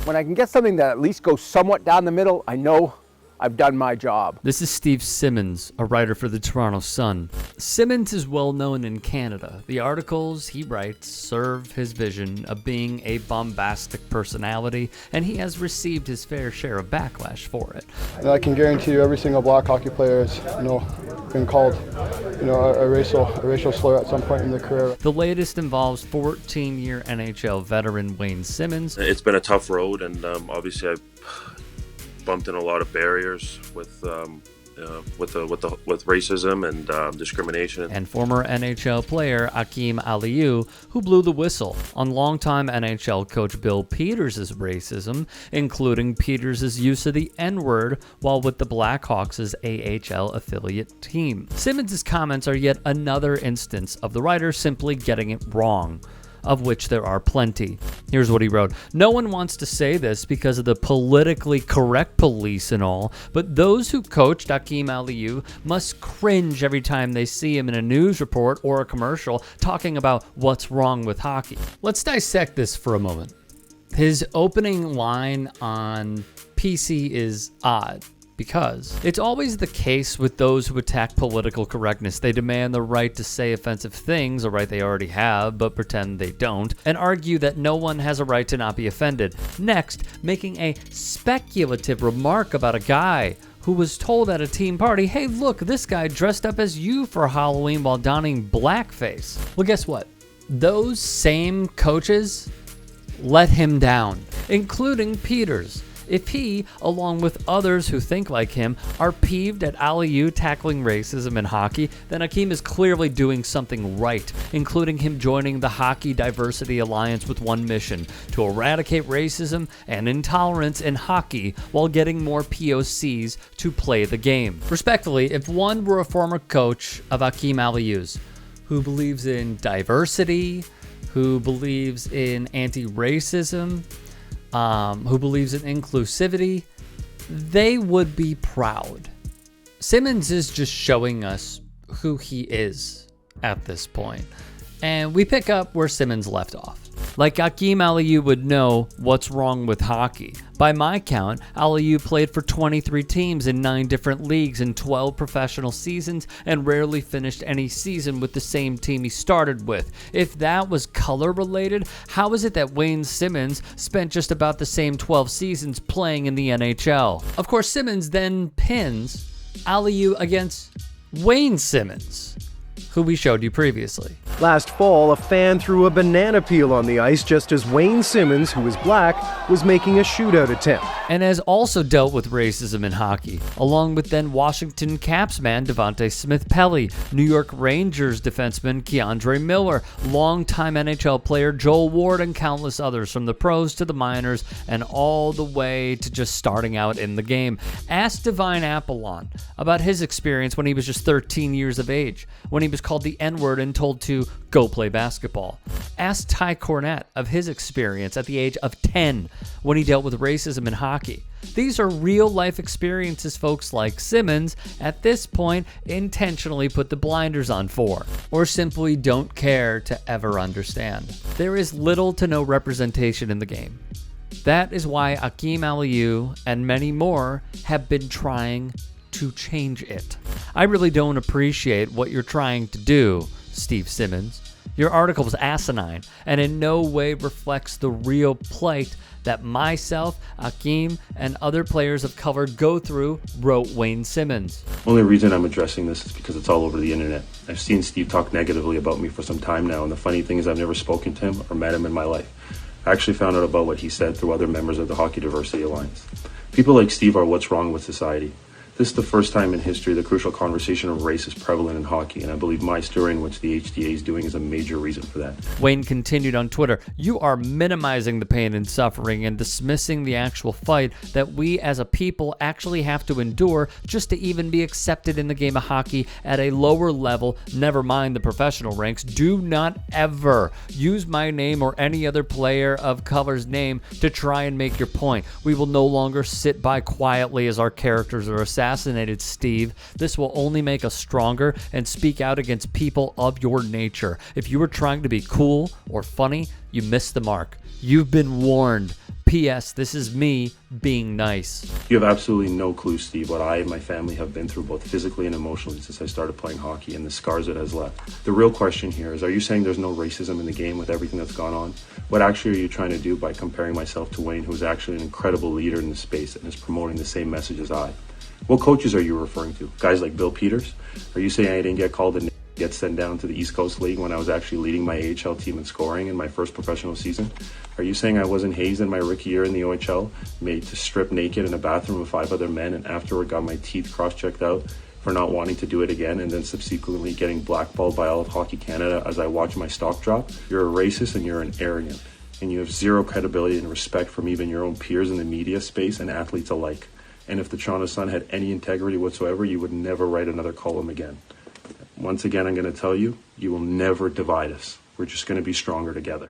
When I can get something that at least goes somewhat down the middle, I know I've done my job. This is Steve Simmons, a writer for the Toronto Sun. Simmons is well known in Canada. The articles he writes serve his vision of being a bombastic personality, and he has received his fair share of backlash for it. And I can guarantee you every single black hockey player has, been called, a racial slur at some point in their career. The latest involves 14-year NHL veteran Wayne Simmons. It's been a tough road, and obviously I bumped in a lot of barriers with racism and discrimination. And former NHL player Hakeem Aliou, who blew the whistle on longtime NHL coach Bill Peters' racism, including Peters' use of the N-word while with the Blackhawks' AHL affiliate team. Simmons' comments are yet another instance of the writer simply getting it wrong, of which there are plenty. Here's what he wrote. No one wants to say this because of the politically correct police and all, but those who coached Hakeem Aliou must cringe every time they see him in a news report or a commercial talking about what's wrong with hockey. Let's dissect this for a moment. His opening line on PC is odd, because it's always the case with those who attack political correctness. They demand the right to say offensive things, a right they already have, but pretend they don't, and argue that no one has a right to not be offended. Next, making a speculative remark about a guy who was told at a team party, hey, look, this guy dressed up as you for Halloween while donning blackface. Well, guess what? Those same coaches let him down, including Peters. If he, along with others who think like him, are peeved at Aliou tackling racism in hockey, then Hakeem is clearly doing something right, including him joining the Hockey Diversity Alliance with one mission: to eradicate racism and intolerance in hockey while getting more POCs to play the game. Respectfully, if one were a former coach of Hakeem Aliou's, who believes in diversity, who believes in anti-racism, who believes in inclusivity, they would be proud. Simmons is just showing us who he is at this point. And we pick up where Simmons left off. Like Hakeem Aliou would know what's wrong with hockey. By my count, Aliou played for 23 teams in 9 different leagues in 12 professional seasons and rarely finished any season with the same team he started with. If that was color related, how is it that Wayne Simmons spent just about the same 12 seasons playing in the NHL? Of course, Simmons then pins Aliou against Wayne Simmons, who we showed you previously. Last fall, a fan threw a banana peel on the ice just as Wayne Simmons, who is black, was making a shootout attempt. And has also dealt with racism in hockey, along with then Washington Caps man Devontae Smith-Pelly, New York Rangers defenseman Keandre Miller, longtime NHL player Joel Ward, and countless others from the pros to the minors and all the way to just starting out in the game. Ask Divine Apollon about his experience when he was just 13 years of age, when he was called the N-word and told to go play basketball. Ask Ty Cornette of his experience at the age of 10 when he dealt with racism in hockey. These are real-life experiences folks like Simmons, at this point, intentionally put the blinders on for, or simply don't care to ever understand. There is little to no representation in the game. That is why Hakeem Aliou and many more have been trying to change it. I really don't appreciate what you're trying to do, Steve Simmons. Your article was asinine and in no way reflects the real plight that myself, Hakeem, and other players of color go through, wrote Wayne Simmons. Only reason I'm addressing this is because it's all over the internet. I've seen Steve talk negatively about me for some time now, and the funny thing is I've never spoken to him or met him in my life. I actually found out about what he said through other members of the Hockey Diversity Alliance. People like Steve are what's wrong with society. This is the first time in history the crucial conversation of race is prevalent in hockey, and I believe my story in which the HDA is doing is a major reason for that. Wayne continued on Twitter, "You are minimizing the pain and suffering and dismissing the actual fight that we as a people actually have to endure just to even be accepted in the game of hockey at a lower level, never mind the professional ranks. Do not ever use my name or any other player of color's name to try and make your point. We will no longer sit by quietly as our characters are assassinated, Steve. This will only make us stronger and speak out against people of your nature. If you were trying to be cool or funny, you missed the mark. You've been warned. P.S. This is me being nice. You have absolutely no clue, Steve, what I and my family have been through both physically and emotionally since I started playing hockey and the scars it has left. The real question here is, are you saying there's no racism in the game with everything that's gone on? What actually are you trying to do by comparing myself to Wayne, who is actually an incredible leader in the space and is promoting the same message as I? What coaches are you referring to? Guys like Bill Peters? Are you saying I didn't get called to get sent down to the East Coast League when I was actually leading my AHL team in scoring in my first professional season? Are you saying I wasn't hazed in my rookie year in the OHL, made to strip naked in a bathroom with 5 other men, and afterward got my teeth cross-checked out for not wanting to do it again, and then subsequently getting blackballed by all of Hockey Canada as I watch my stock drop? You're a racist and you're an arrogant, and you have zero credibility and respect from even your own peers in the media space and athletes alike. And if the Toronto Sun had any integrity whatsoever, you would never write another column again. Once again, I'm going to tell you, you will never divide us. We're just going to be stronger together.